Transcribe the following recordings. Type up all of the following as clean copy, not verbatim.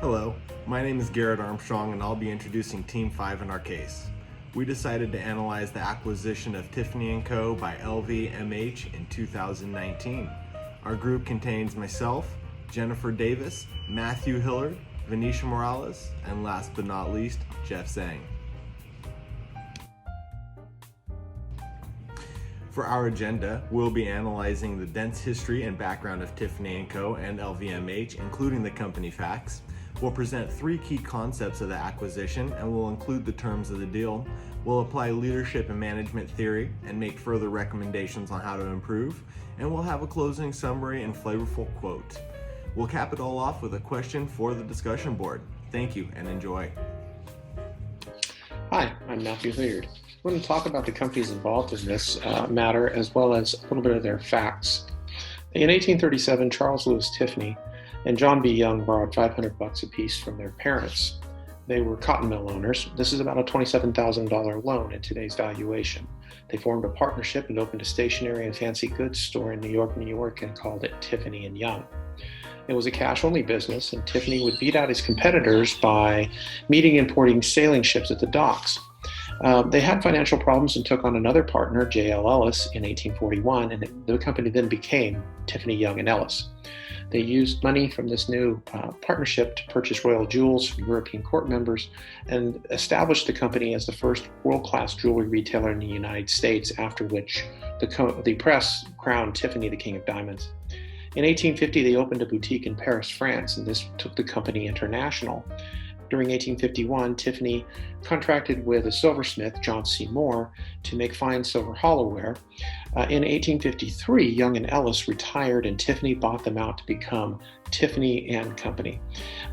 Hello, my name is Garrett Armstrong and I'll be introducing Team 5 in our case. We decided to analyze the acquisition of Tiffany Co by LVMH in 2019. Our group contains myself, Jennifer Davis, Matthew Hillard, Venetia Morales, and last but not least, Jeff Zhang. For our agenda, we'll be analyzing the dense history and background of Tiffany Co and LVMH, including the company facts. We'll present three key concepts of the acquisition and we'll include the terms of the deal. We'll apply leadership and management theory and make further recommendations on how to improve. And we'll have a closing summary and flavorful quote. We'll cap it all off with a question for the discussion board. Thank you and enjoy. Hi, I'm Matthew Hilliard. I'm going to talk about the companies involved in this matter as well as a little bit of their facts. In 1837, Charles Louis Tiffany and John B. Young borrowed $500 apiece from their parents. They were cotton mill owners. This is about a $27,000 loan in today's valuation. They formed a partnership and opened a stationery and fancy goods store in New York, and called it Tiffany & Young. It was a cash-only business, and Tiffany would beat out his competitors by meeting and porting sailing ships at the docks. They had financial problems and took on another partner, J.L. Ellis, in 1841, and the company then became Tiffany Young & Ellis. They used money from this new partnership to purchase royal jewels from European court members and established the company as the first world-class jewelry retailer in the United States, after which the press crowned Tiffany the King of Diamonds. In 1850, they opened a boutique in Paris, France, and this took the company international. During 1851, Tiffany contracted with a silversmith, John C. Moore, to make fine silver hollowware. In 1853, Young and Ellis retired and Tiffany bought them out to become Tiffany & Company.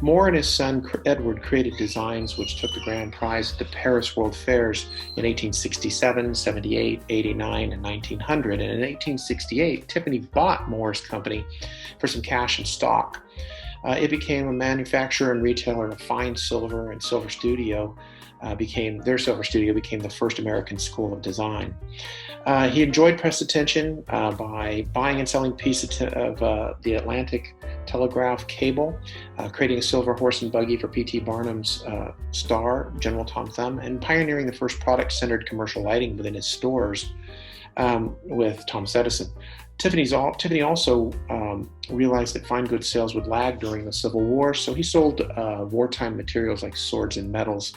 Moore and his son Edward created designs which took the grand prize at the Paris World Fairs in 1867, 78, 89, and 1900. And in 1868, Tiffany bought Moore's company for some cash and stock. It became a manufacturer and retailer of fine silver, and Silver Studio became the first American school of design. He enjoyed press attention by buying and selling pieces of the Atlantic Telegraph cable, creating a silver horse and buggy for P.T. Barnum's star, General Tom Thumb, and pioneering the first product-centered commercial lighting within his stores with Thomas Edison. Tiffany also realized that fine goods sales would lag during the Civil War, so he sold wartime materials like swords and medals.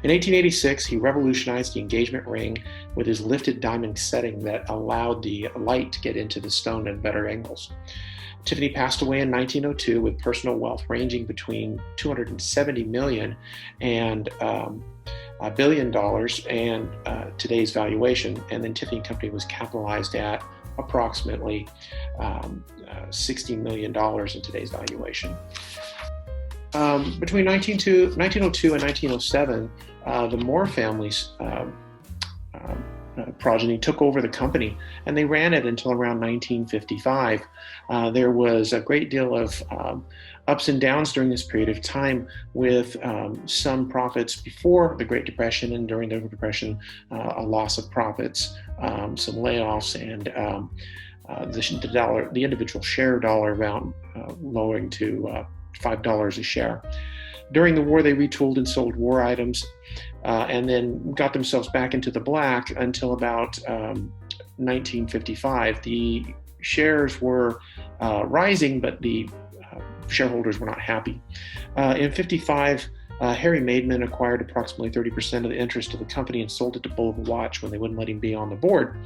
In 1886, he revolutionized the engagement ring with his lifted diamond setting that allowed the light to get into the stone at better angles. Tiffany passed away in 1902 with personal wealth ranging between $270 million and $1 billion and today's valuation, and then Tiffany & Company was capitalized at approximately $60 million in today's valuation. Between 1902 and 1907, the Moore family's progeny took over the company, and they ran it until around 1955. There was a great deal of ups and downs during this period of time, with some profits before the Great Depression, and during the Great Depression, a loss of profits, some layoffs, and the individual share dollar amount lowering to $5 a share. During the war, they retooled and sold war items, and then got themselves back into the black until about 1955. The shares were rising, but the shareholders were not happy. In 55, Harry Maidman acquired approximately 30% of the interest of the company and sold it to Bulova Watch when they wouldn't let him be on the board.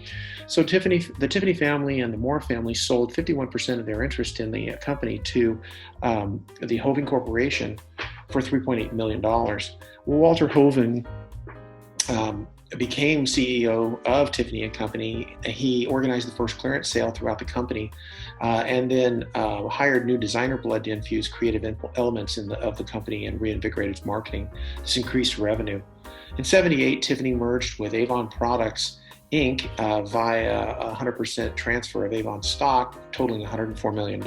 So the Tiffany family and the Moore family sold 51% of their interest in the company to the Hovind Corporation for $3.8 million. Walter Hovind became CEO of Tiffany & Company. He organized the first clearance sale throughout the company, and then hired new designer blood to infuse creative elements of the company and reinvigorate its marketing. This increased revenue. In 78, Tiffany merged with Avon Products Inc. Via a 100% transfer of Avon stock, totaling $104 million.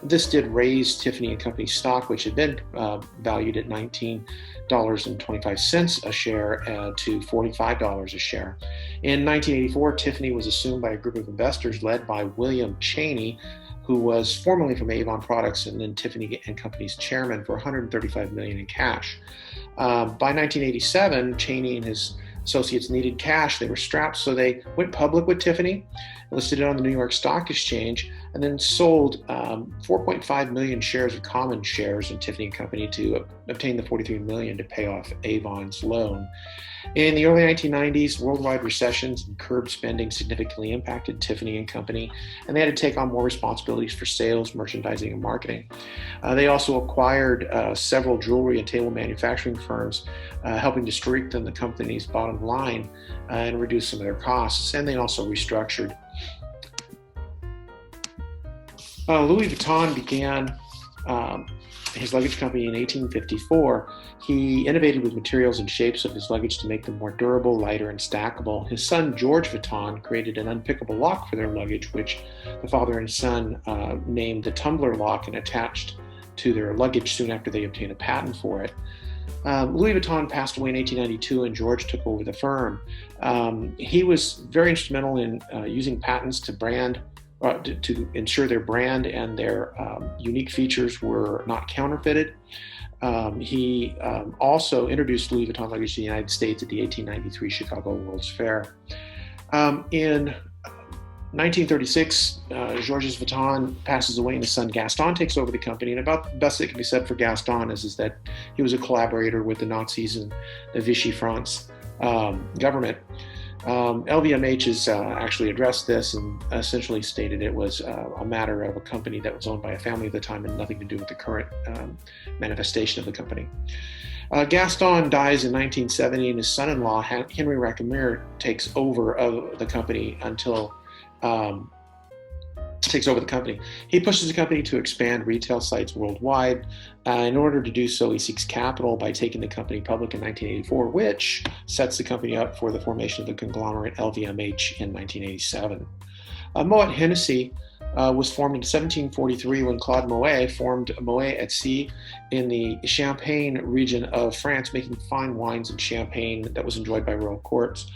This did raise Tiffany & Company's stock, which had been valued at $19.25 a share to $45 a share. In 1984, Tiffany was assumed by a group of investors led by William Cheney, who was formerly from Avon Products and then Tiffany and Company's chairman, for $135 million in cash. By 1987, Cheney and his associates needed cash. They were strapped, so they went public with Tiffany, listed it on the New York Stock Exchange, and then sold 4.5 million shares of common shares in Tiffany and Company to obtain the $43 million to pay off Avon's loan. In the early 1990s, worldwide recessions and curbed spending significantly impacted Tiffany and Company, and they had to take on more responsibilities for sales, merchandising, and marketing. They also acquired several jewelry and table manufacturing firms, helping to strengthen the company's bottom line and reduce some of their costs, and they also restructured. Louis Vuitton began his luggage company in 1854. He innovated with materials and shapes of his luggage to make them more durable, lighter, and stackable. His son, George Vuitton, created an unpickable lock for their luggage, which the father and son named the tumbler lock and attached to their luggage soon after they obtained a patent for it. Louis Vuitton passed away in 1892 and George took over the firm. He was very instrumental in using patents to ensure their brand and their unique features were not counterfeited. He also introduced Louis Vuitton luggage to the United States at the 1893 Chicago World's Fair. In 1936, Georges Vuitton passes away and his son Gaston takes over the company. And about the best that can be said for Gaston is that he was a collaborator with the Nazis and the Vichy France government. LVMH has actually addressed this and essentially stated it was a matter of a company that was owned by a family at the time and nothing to do with the current manifestation of the company. Gaston dies in 1970 and his son-in-law, Henry Racamire, takes over the company until takes over the company. He pushes the company to expand retail sites worldwide. In order to do so, he seeks capital by taking the company public in 1984, which sets the company up for the formation of the conglomerate LVMH in 1987. Moet Hennessy was formed in 1743 when Claude Moet formed Moet at Sea in the Champagne region of France, making fine wines and champagne that was enjoyed by royal courts.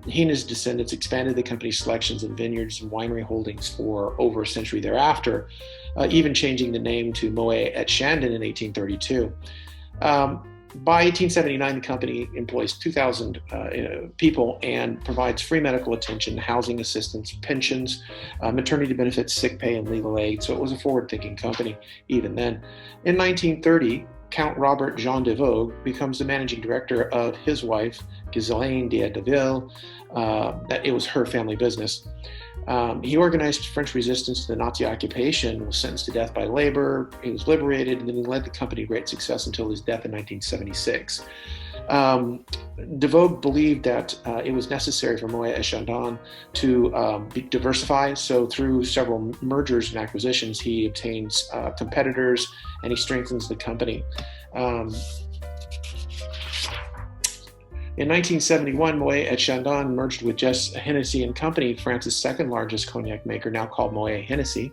He and his descendants expanded the company's selections of vineyards and winery holdings for over a century thereafter, even changing the name to Moet at Chandon in 1832. By 1879, the company employs 2,000 people and provides free medical attention, housing assistance, pensions, maternity benefits, sick pay, and legal aid. So it was a forward-thinking company even then. In 1930, Count Robert Jean de Vogue becomes the managing director of his wife, Ghislaine de Deville. That it was her family business. He organized French resistance to the Nazi occupation, was sentenced to death by labor, he was liberated, and then he led the company to great success until his death in 1976. De Vogue believed that it was necessary for Moet et Chandon to diversify, so through several mergers and acquisitions, he obtains competitors and he strengthens the company. In 1971, Moet et Chandon merged with Just Hennessy and Company, France's second largest cognac maker, now called Moet Hennessy.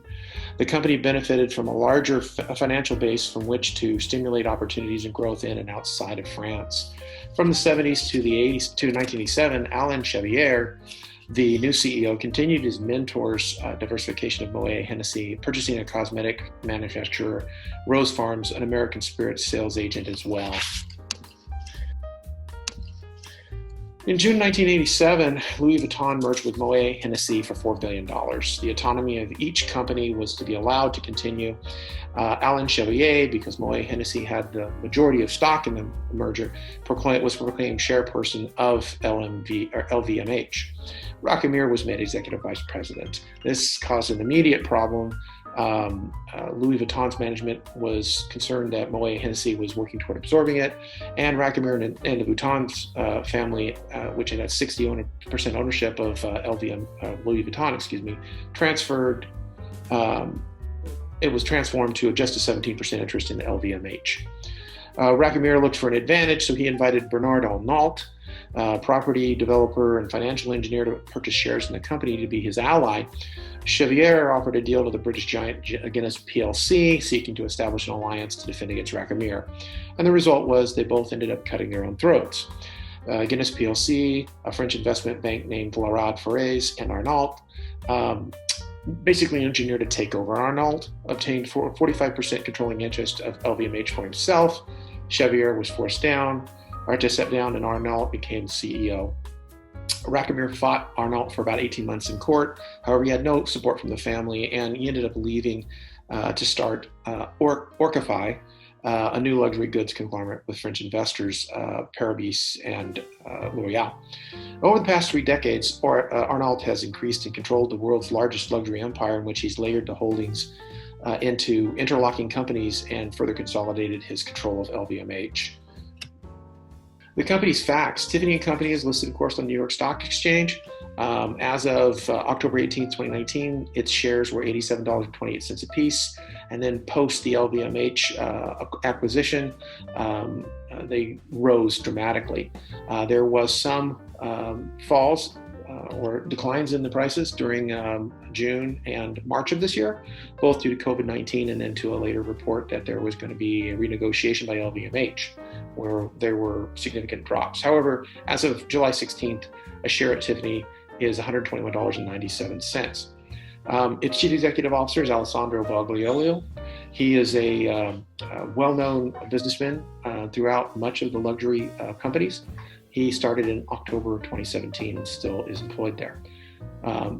The company benefited from a larger financial base from which to stimulate opportunities and growth in and outside of France. From the 70s to the 80s to 1987, Alain Chevier, the new CEO, continued his mentor's diversification of Moet Hennessy, purchasing a cosmetic manufacturer, Rose Farms, an American spirits sales agent as well. In June 1987, Louis Vuitton merged with Moet Hennessy for $4 billion. The autonomy of each company was to be allowed to continue. Alain Chevier, because Moet Hennessy had the majority of stock in the merger, was proclaimed chairperson of LVMH. Racamire was made executive vice president. This caused an immediate problem. Louis Vuitton's management was concerned that Moet Hennessy was working toward absorbing it, and Racamire and the Vuitton's family, which had 60% ownership of Louis Vuitton, transferred. It was transformed to just a 17% interest in LVMH. Racamire looked for an advantage, so he invited Bernard Arnault, property developer and financial engineer, to purchase shares in the company to be his ally. Chevier offered a deal to the British giant Guinness plc, seeking to establish an alliance to defend against Racamire. And the result was they both ended up cutting their own throats. Guinness plc, a French investment bank named Laurent Ferrez, and Arnault basically engineered a takeover. Arnault obtained 45% controlling interest of LVMH for himself. Chevier was forced down, Arta stepped down, and Arnault became CEO. Racamire fought Arnault for about 18 months in court. However, he had no support from the family, and he ended up leaving to start Orcify, a new luxury goods conglomerate with French investors, Paribas and L'Oréal. Over the past 3 decades, Arnault has increased and controlled the world's largest luxury empire, in which he's layered the holdings into interlocking companies and further consolidated his control of LVMH. The company's facts. Tiffany & Company is listed, of course, on the New York Stock Exchange. As of October 18, 2019, its shares were $87.28 a piece. And then post the LVMH acquisition, they rose dramatically. There was some falls or declines in the prices during June and March of this year, both due to COVID-19 and then to a later report that there was going to be a renegotiation by LVMH, where there were significant drops. However, as of July 16th, a share at Tiffany is $121.97. Its chief executive officer is Alessandro Bagliolio. He is a well-known businessman throughout much of the luxury companies. He started in October 2017 and still is employed there.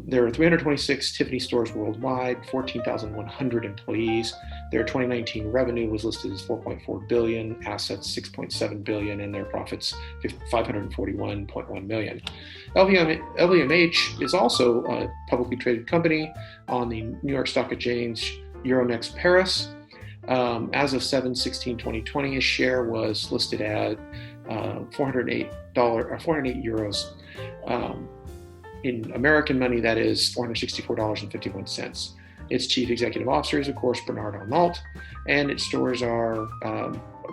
There are 326 Tiffany stores worldwide, 14,100 employees. Their 2019 revenue was listed as $4.4 billion, assets $6.7 billion, and their profits $541.1 million. LVMH is also a publicly traded company on the New York Stock Exchange Euronext Paris. As of 7/16/2020, a share was listed at $408. In American money, that is $464.51. Its chief executive officer is, of course, Bernard Arnault, and its stores are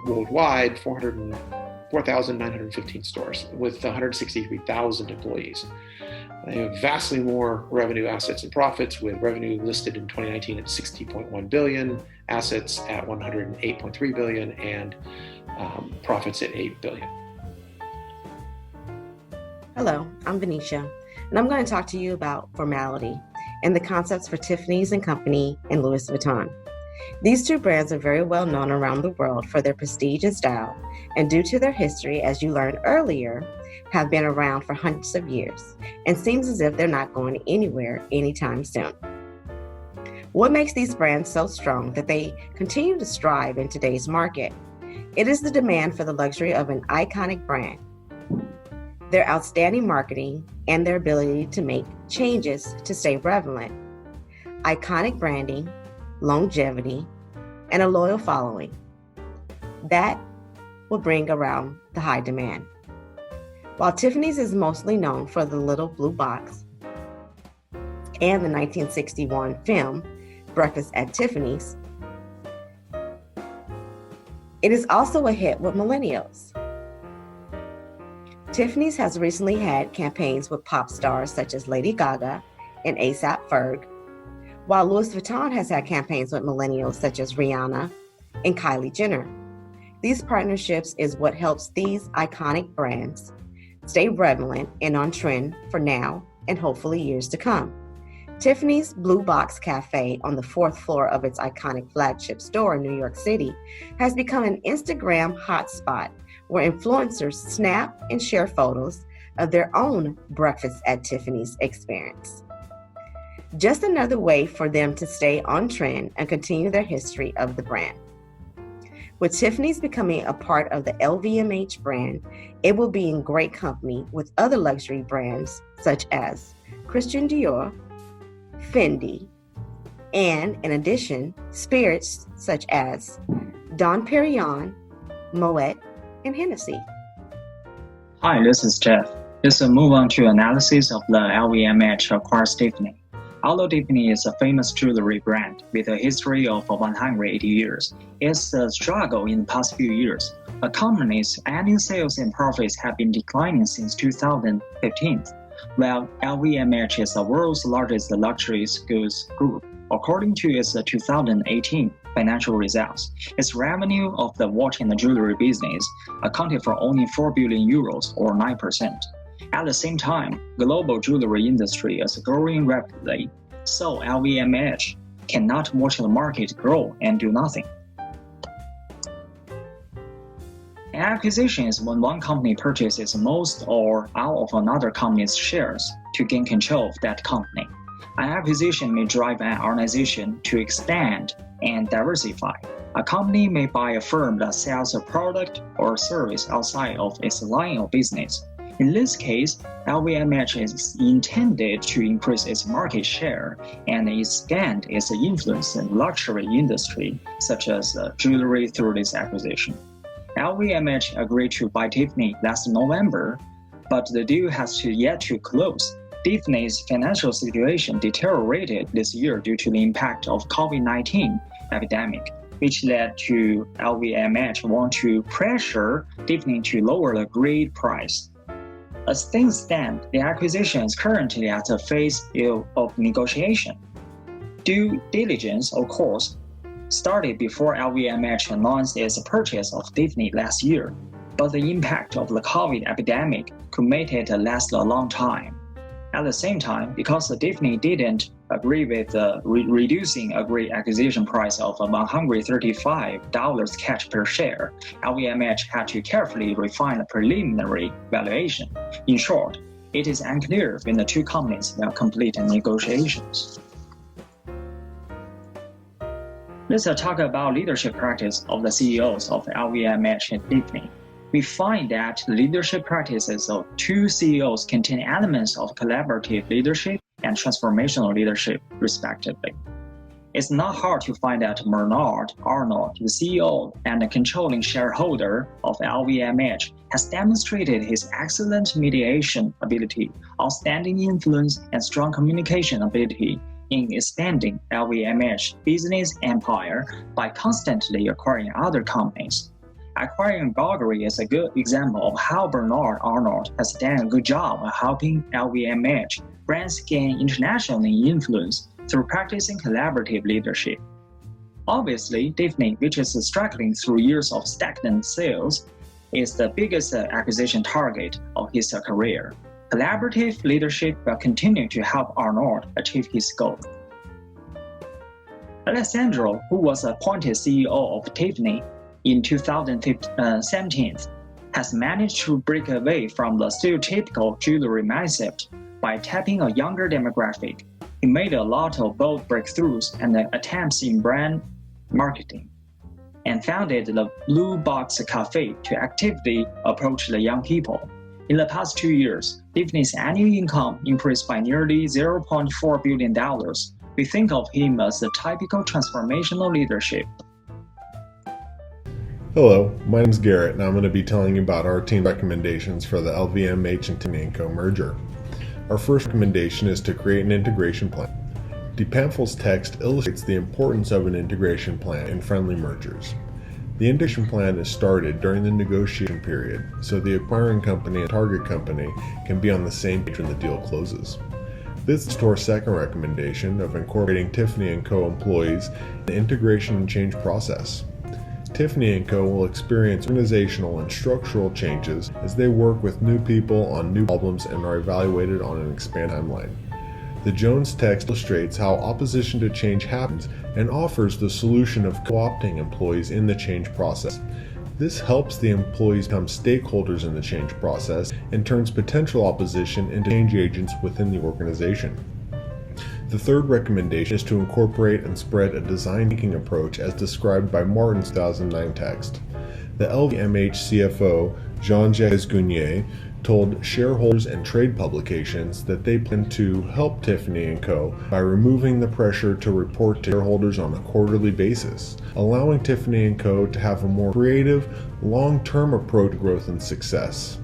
worldwide 4,915 stores with 163,000 employees. They have vastly more revenue, assets, and profits, with revenue listed in 2019 at $60.1 billion, assets at $108.3 billion, and profits at $8 billion. Hello, I'm Venetia, and I'm going to talk to you about formality and the concepts for Tiffany's & Company and Louis Vuitton. These two brands are very well known around the world for their prestige and style, and due to their history, as you learned earlier, have been around for hundreds of years, and seems as if they're not going anywhere anytime soon. What makes these brands so strong that they continue to strive in today's market? It is the demand for the luxury of an iconic brand, their outstanding marketing, and their ability to make changes to stay relevant. Iconic branding, longevity, and a loyal following. That will bring around the high demand. While Tiffany's is mostly known for the little blue box and the 1961 film, Breakfast at Tiffany's, it is also a hit with millennials. Tiffany's has recently had campaigns with pop stars such as Lady Gaga and A$AP Ferg, while Louis Vuitton has had campaigns with millennials such as Rihanna and Kylie Jenner. These partnerships is what helps these iconic brands stay relevant and on trend for now and hopefully years to come. Tiffany's Blue Box Cafe on the 4th floor of its iconic flagship store in New York City has become an Instagram hotspot where influencers snap and share photos of their own Breakfast at Tiffany's experience. Just another way for them to stay on trend and continue their history of the brand. With Tiffany's becoming a part of the LVMH brand, it will be in great company with other luxury brands such as Christian Dior, Fendi, and in addition, spirits such as Dom Perignon, Moet, and Hennessy. Hi, this is Jeff. Let's move on to analysis of the LVMH acquires Tiffany. Although Tiffany is a famous jewelry brand with a history of 180 years, it's a struggle in the past few years. The company's annual sales and profits have been declining since 2015, while LVMH is the world's largest luxury goods group. According to its 2018 financial results, its revenue of the watch and jewelry business accounted for only 4 billion euros or 9%. At the same time, global jewelry industry is growing rapidly. So LVMH cannot watch the market grow and do nothing. An acquisition is when one company purchases most or all of another company's shares to gain control of that company. An acquisition may drive an organization to expand and diversify. A company may buy a firm that sells a product or service outside of its line of business. In this case, LVMH is intended to increase its market share and expand its influence in the luxury industry, such as jewelry, through this acquisition. LVMH agreed to buy Tiffany last November, but the deal has yet to close. Tiffany's financial situation deteriorated this year due to the impact of COVID-19 epidemic, which led to LVMH want to pressure Tiffany to lower the agreed price. As things stand, the acquisition is currently at a phase of negotiation. Due diligence, of course, started before LVMH announced its purchase of Tiffany last year, but the impact of the COVID epidemic could make it last a long time. At the same time, because Tiffany didn't agree with the reducing agreed acquisition price of $135 cash per share, LVMH had to carefully refine the preliminary valuation. In short, it is unclear when the two companies will complete negotiations. Let's talk about leadership practice of the CEOs of LVMH and Tiffany. We find that the leadership practices of two CEOs contain elements of collaborative leadership and transformational leadership, respectively. It's not hard to find that Bernard Arnault, the CEO and the controlling shareholder of LVMH, has demonstrated his excellent mediation ability, outstanding influence, and strong communication ability in expanding LVMH business empire by constantly acquiring other companies. Acquiring Bulgari is a good example of how Bernard Arnault has done a good job of helping LVMH brands gain international influence through practicing collaborative leadership. Obviously, Tiffany, which is struggling through years of stagnant sales, is the biggest acquisition target of his career. Collaborative leadership will continue to help Arnault achieve his goal. Alessandro, who was appointed CEO of Tiffany in 2017, has managed to break away from the stereotypical jewelry mindset by tapping a younger demographic. He made a lot of bold breakthroughs and attempts in brand marketing, and founded the Blue Box Cafe to actively approach the young people. In the past 2 years, Tiffany's annual income increased by nearly $0.4 billion. We think of him as a typical transformational leadership. Hello, my name is Garrett, and I'm going to be telling you about our team recommendations for the LVMH and Tiffany Co merger. Our first recommendation is to create an integration plan. The pamphlet's text illustrates the importance of an integration plan in friendly mergers. The integration plan is started during the negotiation period, so the acquiring company and target company can be on the same page when the deal closes. This is to our second recommendation of incorporating Tiffany Co employees in the integration and change process. Tiffany Co will experience organizational and structural changes as they work with new people on new problems and are evaluated on an expanded timeline. The Jones text illustrates how opposition to change happens and offers the solution of co-opting employees in the change process. This helps the employees become stakeholders in the change process and turns potential opposition into change agents within the organization. The third recommendation is to incorporate and spread a design thinking approach as described by Martin's 2009 text. The LVMH CFO, Jean-Jacques Gunier, told shareholders and trade publications that they plan to help Tiffany Co by removing the pressure to report to shareholders on a quarterly basis, allowing Tiffany Co to have a more creative, long-term approach to growth and success.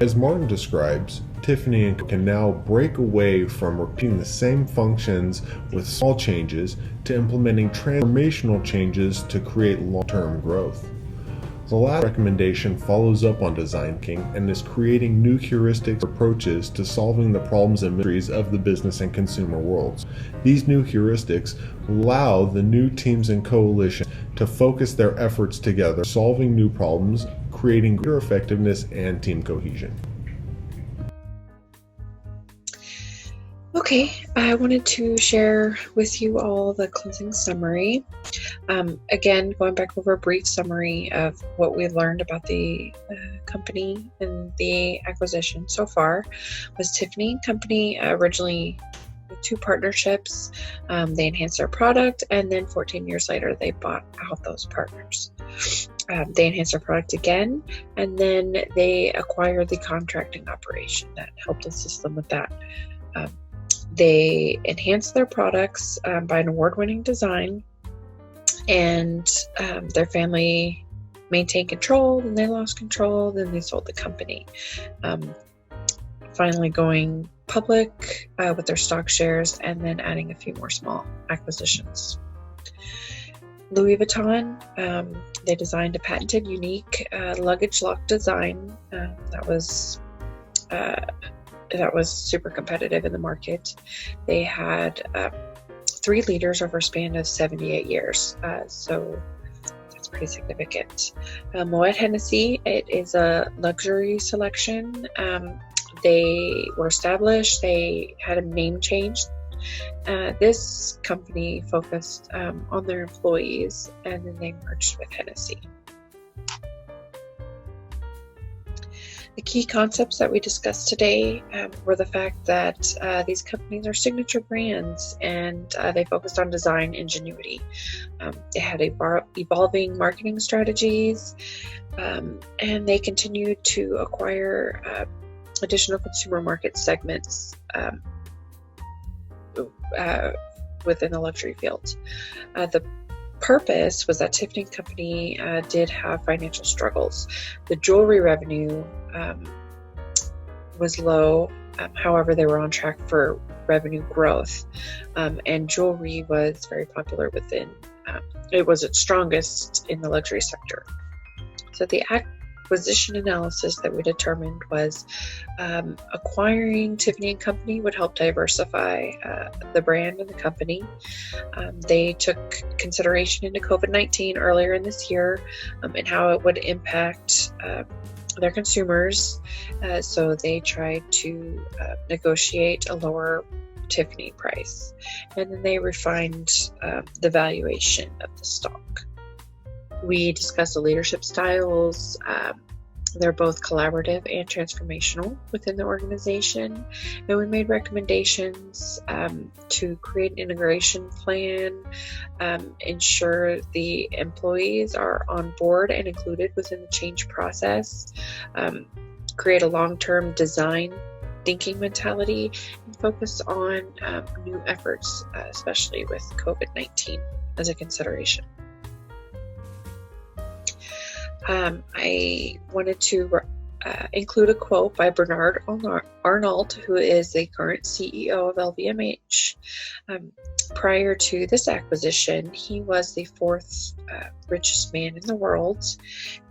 As Martin describes, Tiffany Co can now break away from repeating the same functions with small changes to implementing transformational changes to create long-term growth. The last recommendation follows up on design thinking and is creating new heuristics approaches to solving the problems and mysteries of the business and consumer worlds. These new heuristics allow the new teams and coalitions to focus their efforts together, solving new problems, creating greater effectiveness and team cohesion. Okay, I wanted to share with you all the closing summary. Again, going back over a brief summary of what we learned about the company and the acquisition so far was Tiffany Company originally with 2 partnerships. They enhanced their product, and then 14 years later, they bought out those partners. They enhanced their product again, and then they acquired the contracting operation that helped assist them with that. They enhanced their products by an award-winning design, and their family maintained control, then they lost control, then they sold the company. Finally going public with their stock shares, and then adding a few more small acquisitions. Louis Vuitton, they designed a patented, unique luggage lock design that was super competitive in the market. They had 3 leaders over a span of 78 years, so that's pretty significant. Moet Hennessy, it is a luxury selection. They were established, they had a name change. This company focused on their employees, and then they merged with Hennessy. The key concepts that we discussed today were the fact that these companies are signature brands, and they focused on design ingenuity. They had evolving marketing strategies, and they continued to acquire additional consumer market segments within the luxury field. The purpose was that Tiffany Company did have financial struggles. The jewelry revenue was low, however, they were on track for revenue growth, and jewelry was very popular within, it was its strongest in the luxury sector. So the acquisition analysis that we determined was acquiring Tiffany & Company would help diversify the brand and the company. They took consideration into COVID-19 earlier in this year and how it would impact their consumers. So they tried to negotiate a lower Tiffany price, and then they refined the valuation of the stock. We discussed the leadership styles. They're both collaborative and transformational within the organization. And we made recommendations to create an integration plan, ensure the employees are on board and included within the change process, create a long-term design thinking mentality, and focus on new efforts, especially with COVID-19 as a consideration. I wanted to include a quote by Bernard Arnault, who is the current CEO of LVMH. Prior to this acquisition, he was the 4th richest man in the world.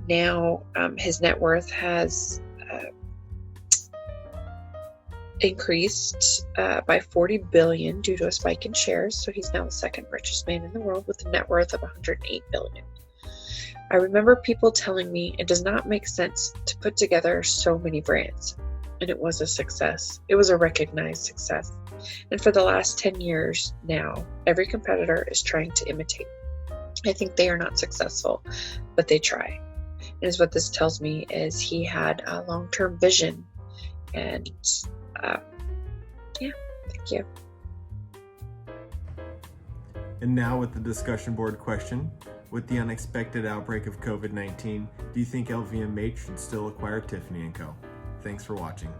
Now his net worth has increased by 40 billion due to a spike in shares, so he's now the 2nd richest man in the world with a net worth of 108 billion. I remember people telling me it does not make sense to put together so many brands, and it was a success. It was a recognized success. And for the last 10 years now, every competitor is trying to imitate. I think they are not successful, but they try. And is what this tells me is he had a long-term vision, and thank you. And now with the discussion board question. With the unexpected outbreak of COVID-19, do you think LVMH should still acquire Tiffany & Co? Thanks for watching.